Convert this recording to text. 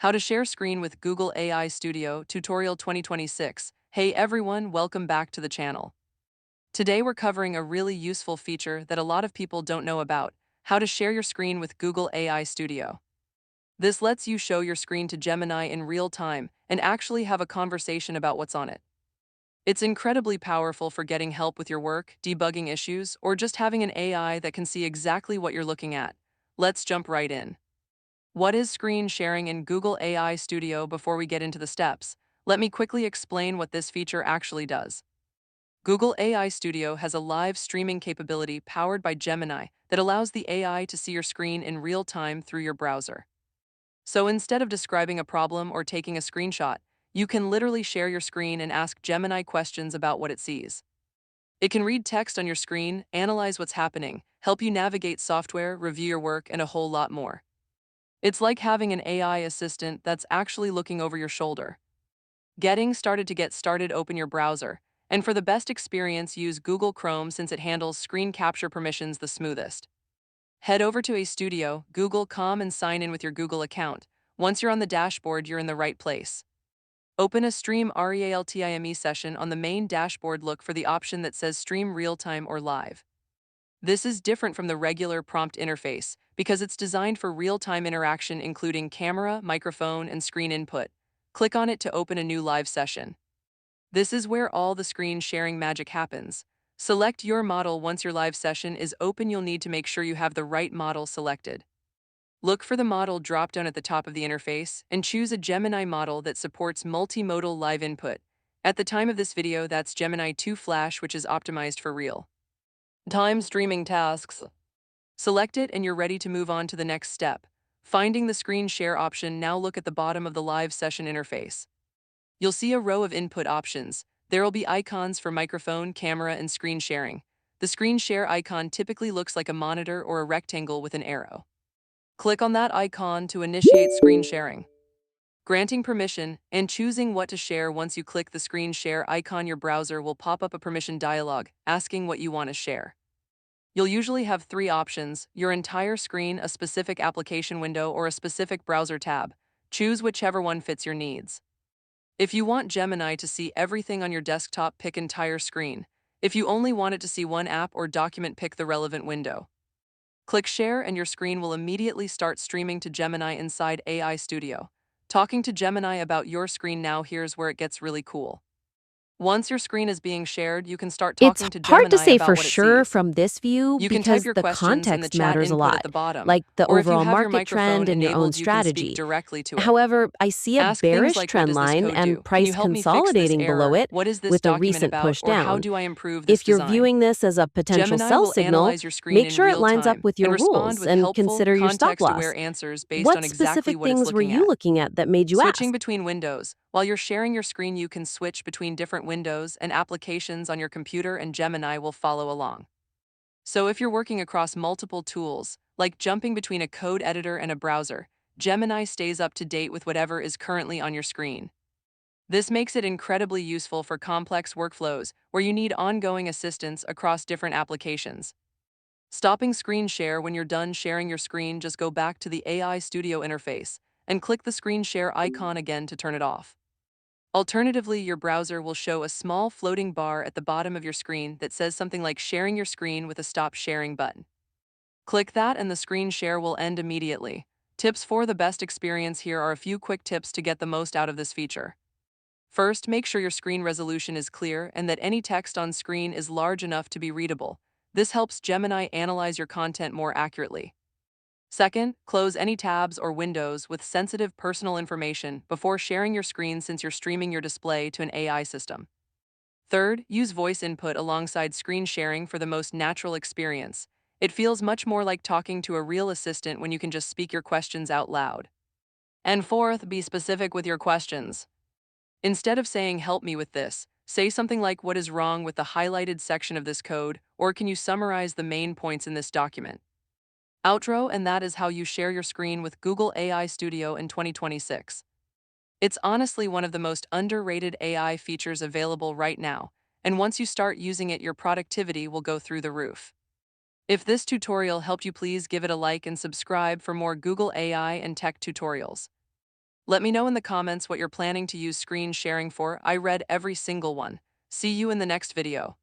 How to Share Screen with Google AI Studio Tutorial 2026. Hey everyone, welcome back to the channel. Today we're covering a really useful feature that a lot of people don't know about, how to share your screen with Google AI Studio. This lets you show your screen to Gemini in real time and actually have a conversation about what's on it. It's incredibly powerful for getting help with your work, debugging issues, or just having an AI that can see exactly what you're looking at. Let's jump right in. What is screen sharing in Google AI Studio? Before we get into the steps, let me quickly explain what this feature actually does. Google AI Studio has a live streaming capability powered by Gemini that allows the AI to see your screen in real time through your browser. So instead of describing a problem or taking a screenshot, you can literally share your screen and ask Gemini questions about what it sees. It can read text on your screen, analyze what's happening, help you navigate software, review your work, and a whole lot more. It's like having an AI assistant that's actually looking over your shoulder. Getting started. To get started, open your browser. And for the best experience, use Google Chrome since it handles screen capture permissions the smoothest. Head over to a Studio, Google.com and sign in with your Google account. Once you're on the dashboard, you're in the right place. Open a Stream Realtime session on the main dashboard. Look for the option that says Stream Real-Time or Live. This is different from the regular prompt interface because it's designed for real-time interaction, including camera, microphone, and screen input. Click on it to open a new live session. This is where all the screen sharing magic happens. Select your model. Once your live session is open, you'll need to make sure you have the right model selected. Look for the model drop-down at the top of the interface and choose a Gemini model that supports multimodal live input. At the time of this video, that's Gemini 2 Flash, which is optimized for real time streaming tasks. Select it and you're ready to move on to the next step, finding the screen share option. Now look at the bottom of the live session interface. You'll see a row of input options. There will be icons for microphone, camera, and screen sharing. The screen share icon typically looks like a monitor or a rectangle with an arrow. Click on that icon to initiate screen sharing. Granting permission and choosing what to share. Once you click the screen share icon, your browser will pop up a permission dialog asking what you want to share. You'll usually have three options: your entire screen, a specific application window, or a specific browser tab. Choose whichever one fits your needs. If you want Gemini to see everything on your desktop, pick entire screen. If you only want it to see one app or document, pick the relevant window. Click share and your screen will immediately start streaming to Gemini inside AI Studio. Talking to Gemini about your screen. Now here's where it gets really cool. Once your screen is being shared, you can start It's talking to hard to Gemini say about for what it sure sees. from this view You can type because your the questions in the context chat matters a input at lot, the bottom, like the or if you overall have your market microphone trend and your own enabled, you can speak strategy. directly to it. However, I see a Ask things bearish like, what trend does this line code and do? Can you price help me fix this consolidating below error? it What is this with a document recent about? push Or how down. do I improve this If you're design? viewing this as a potential Gemini sell will signal, analyze your screen make in sure it real lines up time with and your respond rules with and helpful, consider your stop context-aware loss. answers based on What exactly specific what it's things were looking you at. looking at that made you Switching ask? between windows. While you're sharing your screen, you can switch between different windows and applications on your computer, and Gemini will follow along. So if you're working across multiple tools, like jumping between a code editor and a browser, Gemini stays up to date with whatever is currently on your screen. This makes it incredibly useful for complex workflows where you need ongoing assistance across different applications. Stopping screen share. When you're done sharing your screen, just go back to the AI Studio interface and click the screen share icon again to turn it off. Alternatively, your browser will show a small floating bar at the bottom of your screen that says something like sharing your screen with a stop sharing button. Click that and the screen share will end immediately. Tips for the best experience. Here are a few quick tips to get the most out of this feature. First, make sure your screen resolution is clear and that any text on screen is large enough to be readable. This helps Gemini analyze your content more accurately. Second, close any tabs or windows with sensitive personal information before sharing your screen since you're streaming your display to an AI system. Third, use voice input alongside screen sharing for the most natural experience. It feels much more like talking to a real assistant when you can just speak your questions out loud. And fourth, be specific with your questions. Instead of saying, "Help me with this," say something like, "What is wrong with the highlighted section of this code?" Or, "Can you summarize the main points in this document?" Outro. And that is how you share your screen with Google AI Studio in 2026. It's honestly one of the most underrated AI features available right now, and once you start using it, your productivity will go through the roof. If this tutorial helped you, please give it a like and subscribe for more Google AI and tech tutorials. Let me know in the comments what you're planning to use screen sharing for. I read every single one. See you in the next video.